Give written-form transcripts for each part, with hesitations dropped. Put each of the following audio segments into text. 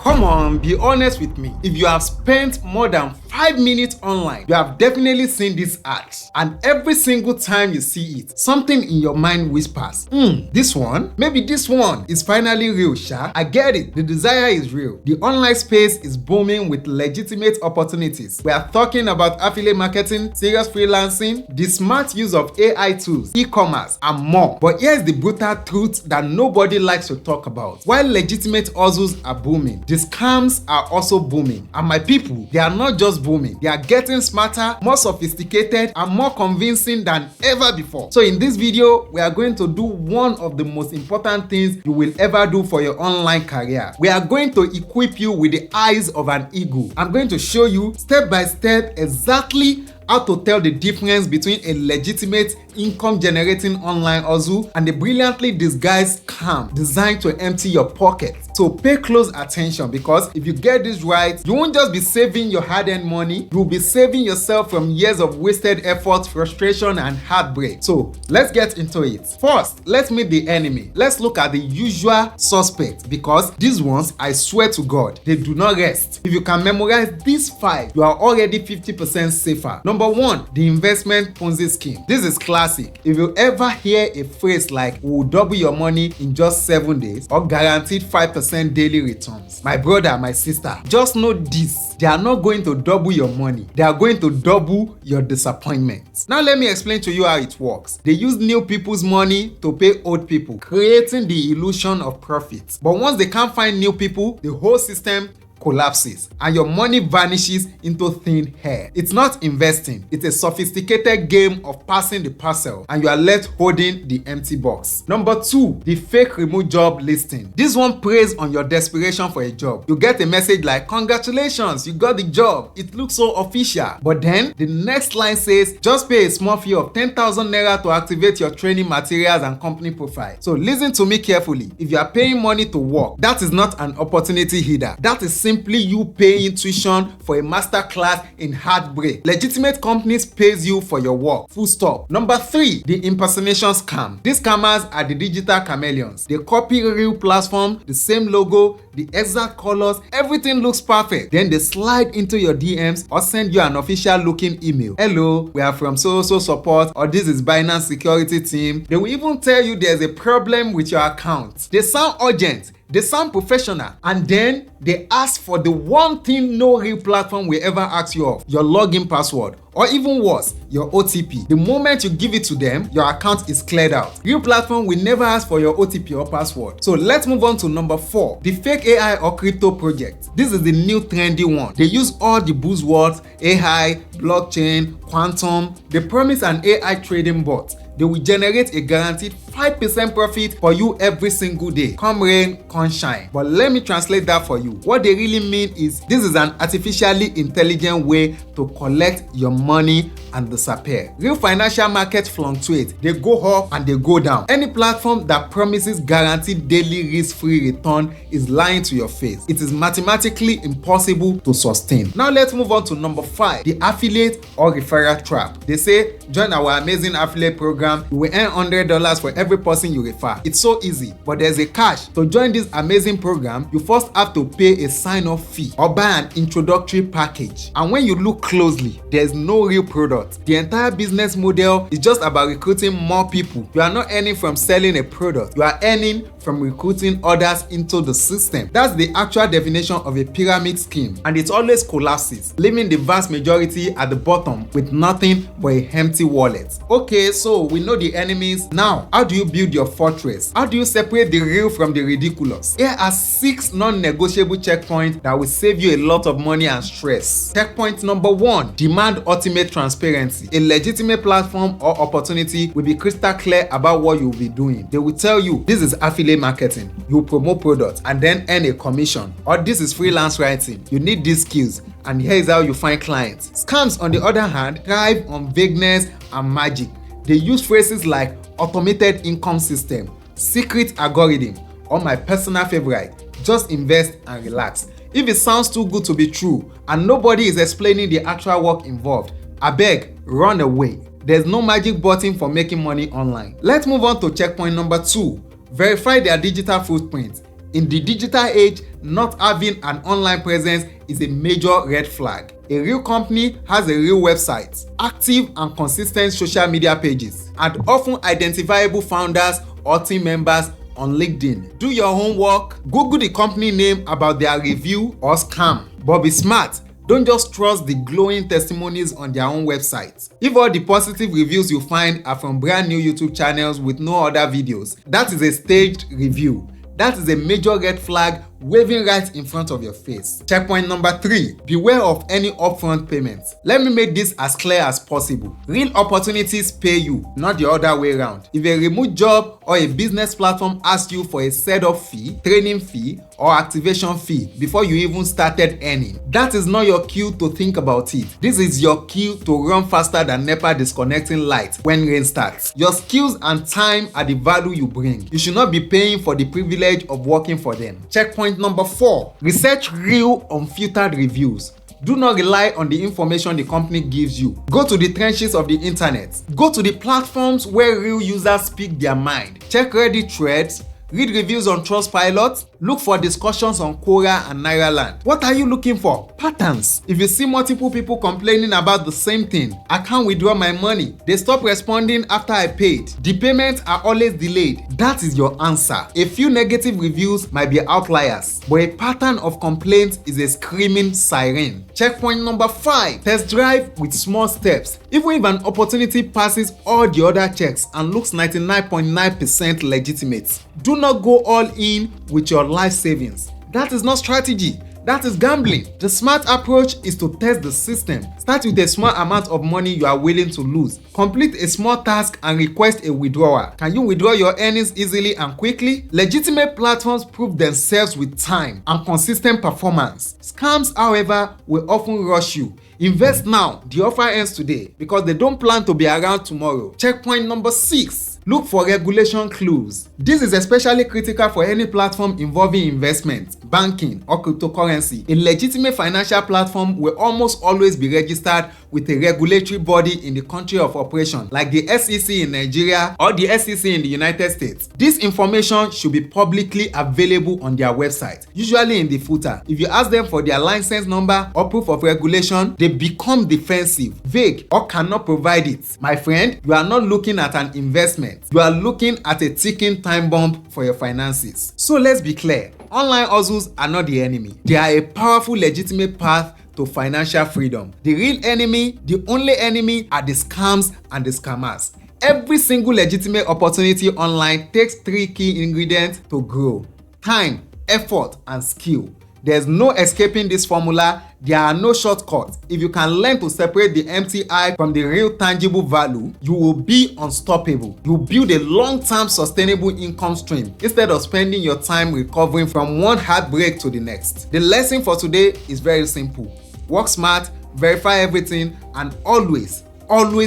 Come on, be honest with me. If you have spent more than 5 minutes online, you have definitely seen this ad. And every single time you see it, something in your mind whispers, this one? Maybe this one is finally real, sha. I get it. The desire is real. The online space is booming with legitimate opportunities. We are talking about affiliate marketing, serious freelancing, the smart use of AI tools, e-commerce, and more. But here's the brutal truth that nobody likes to talk about. While legitimate hustles are booming, the scams are also booming. And my people, they are not just booming. They are getting smarter, more sophisticated, and more convincing than ever before. So in this video, we are going to do one of the most important things you will ever do for your online career. We are going to equip you with the eyes of an eagle. I'm going to show you step by step exactly how to tell the difference between a legitimate income-generating online hustle and a brilliantly disguised scam designed to empty your pocket. So pay close attention, because if you get this right, you won't just be saving your hard-earned money, you'll be saving yourself from years of wasted effort, frustration, and heartbreak. So let's get into it. First, let's meet the enemy. Let's look at the usual suspects, because these ones, I swear to God, they do not rest. If you can memorize these 5, you are already 50% safer. Number 1, the investment Ponzi scheme. This is classic. If you ever hear a phrase like "we'll double your money in just 7 days" or "guaranteed 5% daily returns," my brother, my sister, just know this: they are not going to double your money. They are going to double your disappointment. Now let me explain to you how it works. They use new people's money to pay old people, creating the illusion of profit. But once they can't find new people, the whole system collapses and your money vanishes into thin air. It's not investing, it's a sophisticated game of passing the parcel, and you are left holding the empty box. Number 2, the fake remote job listing. This one preys on your desperation for a job. You get a message like, "Congratulations, you got the job. It looks so official." But then the next line says, "Just pay a small fee of 10,000 naira to activate your training materials and company profile." So listen to me carefully. If you are paying money to work, that is not an opportunity header. That is simply you paying tuition for a master class in heartbreak. Legitimate companies pays you for your work. Full stop. Number 3, the impersonation scam. These scammers are the digital chameleons. They copy real platform, the same logo, the exact colors, everything looks perfect. Then they slide into your DMs or send you an official looking email. "Hello, we are from so support," or "this is Binance security team." They will even tell you there's a problem with your account. They sound urgent, they sound professional, and then they ask for the one thing no real platform will ever ask you of: your login password, or even worse, your OTP. The moment you give it to them, your account is cleared out. Real platform will never ask for your OTP or password. So let's move on to number 4, the fake AI or crypto project. This is the new trendy one. They use all the buzzwords: AI, blockchain, quantum. They promise an AI trading bot. They will generate a guaranteed 5% profit for you every single day, come rain, come shine. But let me translate that for you. What they really mean is, this is an artificially intelligent way to collect your money and disappear. Real financial markets fluctuate. They go up and they go down. Any platform that promises guaranteed daily risk-free return is lying to your face. It is mathematically impossible to sustain. Now let's move on to number 5, the affiliate or referral trap. They say, "Join our amazing affiliate program. You will earn $100 for every person you refer." It's so easy, but there's a catch. To join this amazing program, you first have to pay a sign-up fee or buy an introductory package. And when you look closely, there's no real product. The entire business model is just about recruiting more people. You are not earning from selling a product. You are earning from recruiting others into the system. That's the actual definition of a pyramid scheme, and it always collapses, leaving the vast majority at the bottom with nothing but a empty wallet. Okay, so we know the enemies. Now, how do you build your fortress? How do you separate the real from the ridiculous? Here are 6 non-negotiable checkpoints that will save you a lot of money and stress. Checkpoint number 1, demand ultimate transparency. A legitimate platform or opportunity will be crystal clear about what you will be doing. They will tell you, "This is affiliate marketing. You promote products and then earn a commission," or "This is freelance writing. You need these skills, and here is how you find clients." Scams, on the other hand, thrive on vagueness and magic. They use phrases like automated income system, secret algorithm, or my personal favorite, "just invest and relax." If it sounds too good to be true and nobody is explaining the actual work involved, abeg, run away. There's no magic button for making money online. Let's move on to checkpoint number 2. Verify their digital footprint. In the digital age, not having an online presence is a major red flag. A real company has a real website, active and consistent social media pages, and often identifiable founders or team members on LinkedIn. Do your homework, Google the company name about their review or scam, but be smart. Don't just trust the glowing testimonies on their own website. If all the positive reviews you find are from brand new YouTube channels with no other videos, that is a staged review. That is a major red flag waving right in front of your face. Checkpoint number 3, beware of any upfront payments. Let me make this as clear as possible. Real opportunities pay you, not the other way around. If a remote job or a business platform asks you for a setup fee, training fee, or activation fee before you even started earning, that is not your cue to think about it. This is your cue to run faster than NEPA disconnecting lights when rain starts. Your skills and time are the value you bring. You should not be paying for the privilege of working for them. Checkpoint number 4, research real unfiltered reviews. Do not rely on the information the company gives you. Go to the trenches of the internet. Go to the platforms where real users speak their mind. Check Reddit threads, read reviews on Trustpilot, look for discussions on Quora and Nairaland. What are you looking for? Patterns. If you see multiple people complaining about the same thing, I can't withdraw my money, they stop responding after I paid, the payments are always delayed, that is your answer. A few negative reviews might be outliers, but a pattern of complaints is a screaming siren. Checkpoint number 5, test drive with small steps. Even if an opportunity passes all the other checks and looks 99.9% legitimate, do not go all in with your life savings. That is not strategy. That is gambling. The smart approach is to test the system. Start with a small amount of money you are willing to lose. Complete a small task and request a withdrawal. Can you withdraw your earnings easily and quickly? Legitimate platforms prove themselves with time and consistent performance. Scams, however, will often rush you. Invest now, the offer ends today, because they don't plan to be around tomorrow. Checkpoint number 6. Look for regulation clues. This is especially critical for any platform involving investment, banking, or cryptocurrency. A legitimate financial platform will almost always be registered with a regulatory body in the country of operation, like the SEC in Nigeria or the SEC in the United States. This information should be publicly available on their website, usually in the footer. If you ask them for their license number or proof of regulation, they become defensive, vague, or cannot provide it. My friend, you are not looking at an investment. You are looking at a ticking time bomb for your finances. So let's be clear. Online hustles are not the enemy. They are a powerful, legitimate path to financial freedom. The real enemy, the only enemy, are the scams and the scammers. Every single legitimate opportunity online takes 3 key ingredients to grow: time, effort, and skill. There's no escaping this formula. There are no shortcuts. If you can learn to separate the empty eye from the real tangible value, you will be unstoppable. You build a long-term sustainable income stream instead of spending your time recovering from one heartbreak to the next. The lesson for today is very simple. Work smart, verify everything, and always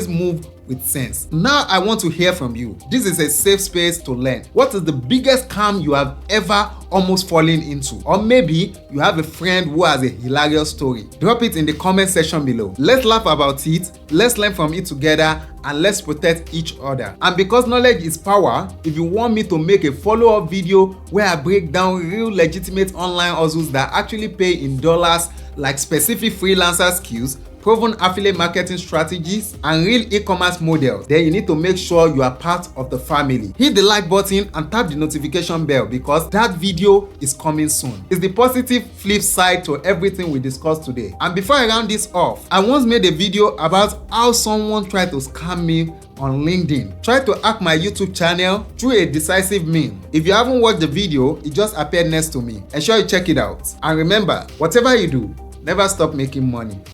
move with sense. Now I want to hear from you. This is a safe space to learn. What is the biggest scam you have ever almost fallen into? Or maybe you have a friend who has a hilarious story. Drop it in the comment section below. Let's laugh about it, let's learn from it together, and let's protect each other. And because knowledge is power, if you want me to make a follow-up video where I break down real legitimate online hustles that actually pay in dollars, like specific freelancer skills, proven affiliate marketing strategies, and real e-commerce models, then you need to make sure you are part of the family. Hit the like button and tap the notification bell, because that video is coming soon. It's the positive flip side to everything we discussed today. And before I round this off, I once made a video about how someone tried to scam me on LinkedIn. Try to hack my YouTube channel through a decisive meme. If you haven't watched the video, it just appeared next to me. Ensure you check it out. And remember, whatever you do, never stop making money.